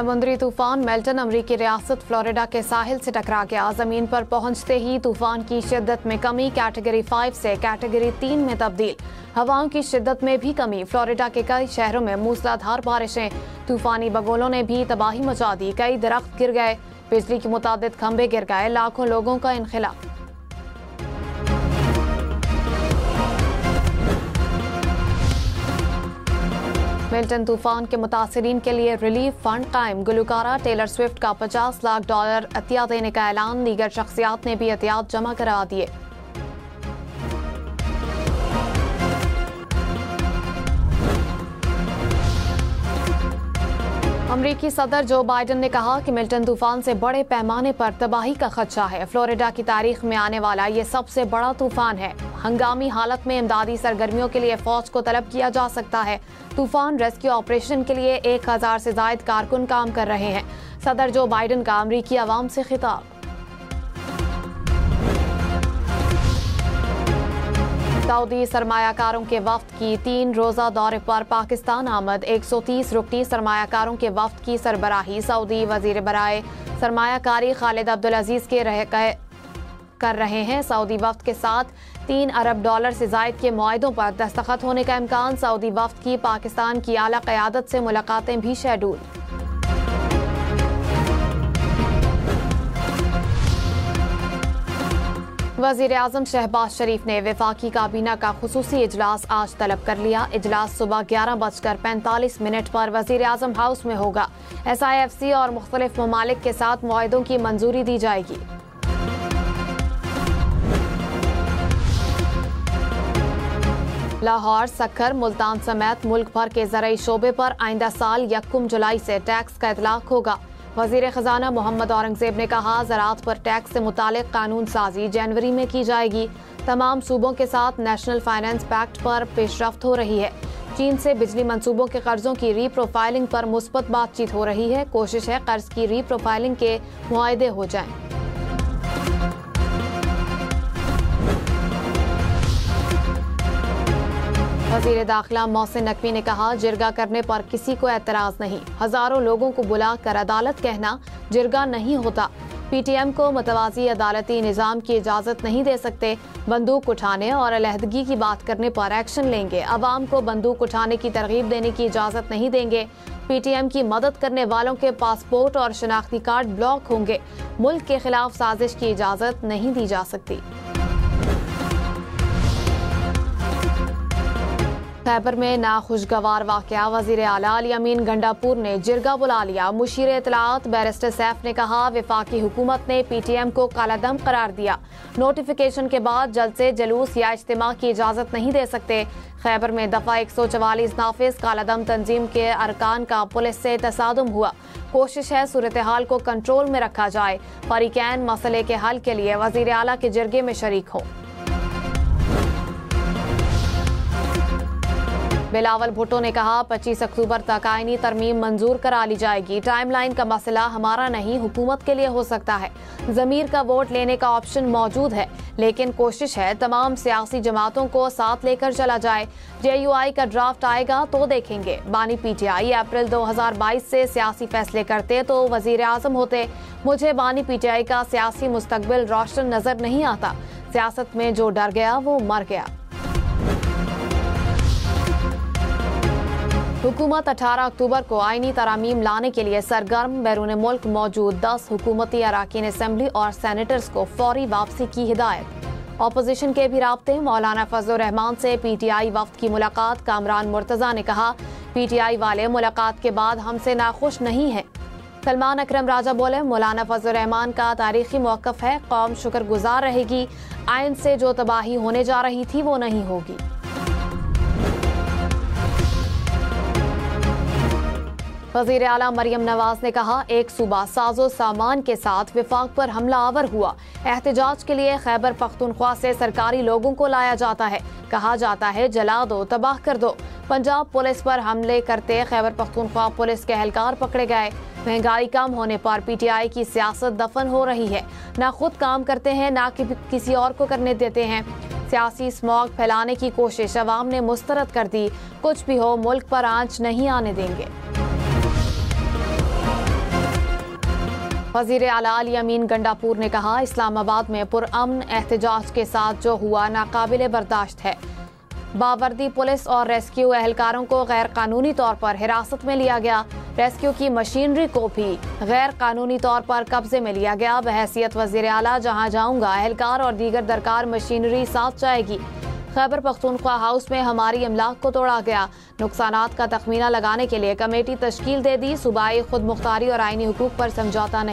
समुद्री तूफान मेल्टन अमरीकी रियासत फ्लोरिडा के साहिल से टकरा गया। जमीन पर पहुंचते ही तूफान की शिद्दत में कमी, कैटेगरी 5 से कैटेगरी 3 में तब्दील। हवाओं की शिद्दत में भी कमी, फ्लोरिडा के कई शहरों में मूसलाधार बारिशें। तूफानी बगोलों ने भी तबाही मचा दी, कई दरख्त गिर गए, बिजली के मुताबिक खंभे गिर गए, लाखों लोगों का इनखला। मिल्टन तूफान के मुतासरीन के लिए रिलीफ फंड कायम, गुलकारा टेलर स्विफ्ट का $50 लाख अतिया देने का ऐलान, दीगर शख्सियात ने भी अतियात जमा करा दिए। अमरीकी सदर जो बाइडन ने कहा कि मिल्टन तूफान से बड़े पैमाने पर तबाही का खदशा है। फ्लोरिडा की तारीख में आने वाला ये सबसे बड़ा तूफान है। हंगामी हालत में इमदादी सरगर्मियों के लिए फौज को तलब किया जा सकता है। तूफान रेस्क्यू ऑपरेशन के लिए 1000 से ज्यादा कारकुन काम कर रहे हैं। सदर जो बाइडन का अमरीकी अवाम से खिताब। सऊदी सरमायाकारों के वफ्द की 3 रोजा दौरे पर पाकिस्तान आमद, 130 रुकनी सरमायाकारों के वफ्द की सरबराही सऊदी वजीर बराए सरमायाकारी खालिद अब्दुल अजीज कर रहे हैं। सऊदी वफ्द के साथ $3 अरब से जायद के मुआहदों पर दस्तखत होने का इम्कान। सऊदी वफ्द की पाकिस्तान की आला क़यादत से मुलाकातें भी शेड्यूल। वज़ीर आज़म शहबाज शरीफ ने वफाकी काबीना का खुसूसी इजलास आज तलब कर लिया। इजलास सुबह 11:45 पर वज़ीर आज़म हाउस में होगा। SIFC और मुख्तलिफ ममालिक के साथ मुआहदों की मंजूरी दी जाएगी। लाहौर, सक्खर, मुल्तान समेत मुल्क भर के ज़राई शोबे पर आइंदा साल 1 जुलाई से टैक्स का इतलाक होगा। वज़ीर ख़जाना मोहम्मद औरंगज़ेब ने कहा, ज़राअत पर टैक्स से मुतालिक कानून साजी जनवरी में की जाएगी। तमाम सूबों के साथ नेशनल फाइनेंस पैक्ट पर पेशरफ्त हो रही है। चीन से बिजली मंसूबों के कर्जों की रीप्रोफाइलिंग पर मुस्बत बातचीत हो रही है। कोशिश है कर्ज की रीप्रोफाइलिंग के मुआहदे हो जाएं। वज़ीर दाखिला मोहसिन नकवी ने कहा, जिरगा करने पर किसी को एतराज़ नहीं। हजारों लोगों को बुलाकर अदालत कहना जिरगा नहीं होता। PTM को मुतवाज़ी अदालती निज़ाम की इजाज़त नहीं दे सकते। बंदूक उठाने और अलहदगी की बात करने पर एक्शन लेंगे। अवाम को बंदूक उठाने की तरगीब देने की इजाज़त नहीं देंगे। PTM की मदद करने वालों के पासपोर्ट और शनाख्ती कार्ड ब्लॉक होंगे। मुल्क के खिलाफ साजिश की इजाज़त नहीं दी जा सकती। खैबर में नाखुशगवार वाक़या, वज़ीर आला अली अमीन गंडापुर ने जिरगा बुला लिया। मुशीर इत्तलात बैरिस्टर सैफ ने कहा, वफाकी हुकूमत ने PTM को कालादम करार दिया। नोटिफिकेशन के बाद जलसे, जुलूस या इज्तिमा की इजाज़त नहीं दे सकते। खैबर में दफ़ा 144 नाफिज, कालादम तंजीम के अरकान का पुलिस से तसादुम हुआ। कोशिश है सूरत हाल को कंट्रोल में रखा जाए। फरीकैन मसले के हल के लिए वज़ीर आला के जिरगे में शरीक हों। बिलावल भुट्टो ने कहा, 25 अक्टूबर तक आईनी तरमीम मंजूर करा ली जाएगी। टाइमलाइन का मसला हमारा नहीं, हुकूमत के लिए हो सकता है। ज़मीर का वोट लेने का ऑप्शन मौजूद है, लेकिन कोशिश है तमाम सियासी जमातों को साथ लेकर चला जाए। JUI का ड्राफ्ट आएगा तो देखेंगे। बानी PTI अप्रैल 2022 से सियासी फैसले करते तो वज़ीर आज़म होते। मुझे बानी PTI का सियासी मुस्तकबिल रोशन नजर नहीं आता। सियासत में जो डर गया वो मर गया। हुकूमत 18 अक्टूबर को आईनी तरामीम लाने के लिए सरगर्म। बैरून मुल्क मौजूद 10 हुकूमती अराकीन असम्बली और सेनेटर्स को फौरी वापसी की हिदायत। अपोजिशन के भी राब्ते, मौलाना फजलुर रहमान से PTI वफ्द की मुलाकात। कामरान मुर्तज़ा ने कहा, PTI वाले मुलाकात के बाद हमसे नाखुश नहीं है। सलमान अकरम राजा बोले, मौलाना फजलुर रहमान का तारीखी मौक़िफ़ है, कौम शुक्रगुजार रहेगी। आइन से जो तबाही होने जा रही थी वो नहीं होगी। वज़ीर आला मरियम नवाज ने कहा, एक सूबा साजो सामान के साथ विफाक पर हमला आवर हुआ। एहतजाज के लिए खैबर पख्तूनख्वा से सरकारी लोगों को लाया जाता है। कहा जाता है जला दो, तबाह कर दो। पंजाब पुलिस पर हमले करते खैबर पख्तूनख्वा पुलिस के एहलकार पकड़े गए। महंगाई कम होने पर PTI की सियासत दफन हो रही है। ना खुद काम करते हैं, ना किसी और को करने देते हैं। सियासी स्मॉग फैलाने की कोशिश अवाम ने मुस्तरद कर दी। कुछ भी हो, मुल्क पर आंच नहीं आने देंगे। वजीर आला अली अमीन गंडापुर ने कहा, इस्लामाबाद में पुरअमन एहतजाज के साथ जो हुआ नाकाबिले बर्दाश्त है। बावर्दी पुलिस और रेस्क्यू एहलकारों को गैर कानूनी तौर पर हिरासत में लिया गया। रेस्क्यू की मशीनरी को भी गैर कानूनी तौर पर कब्जे में लिया गया। बहैसियत वजीर आला जहां जाऊंगा एहलकार और दीगर दरकार मशीनरी साथ जाएगी। खैबर पख्तूनख्वा हाउस में हमारी अमलाक को तोड़ा गया। नुकसानात का तखमीना लगाने के लिए कमेटी तश्कील दे दी। सूबाई खुद मुख्तारी और आईनी हुकूक पर समझौता नहीं।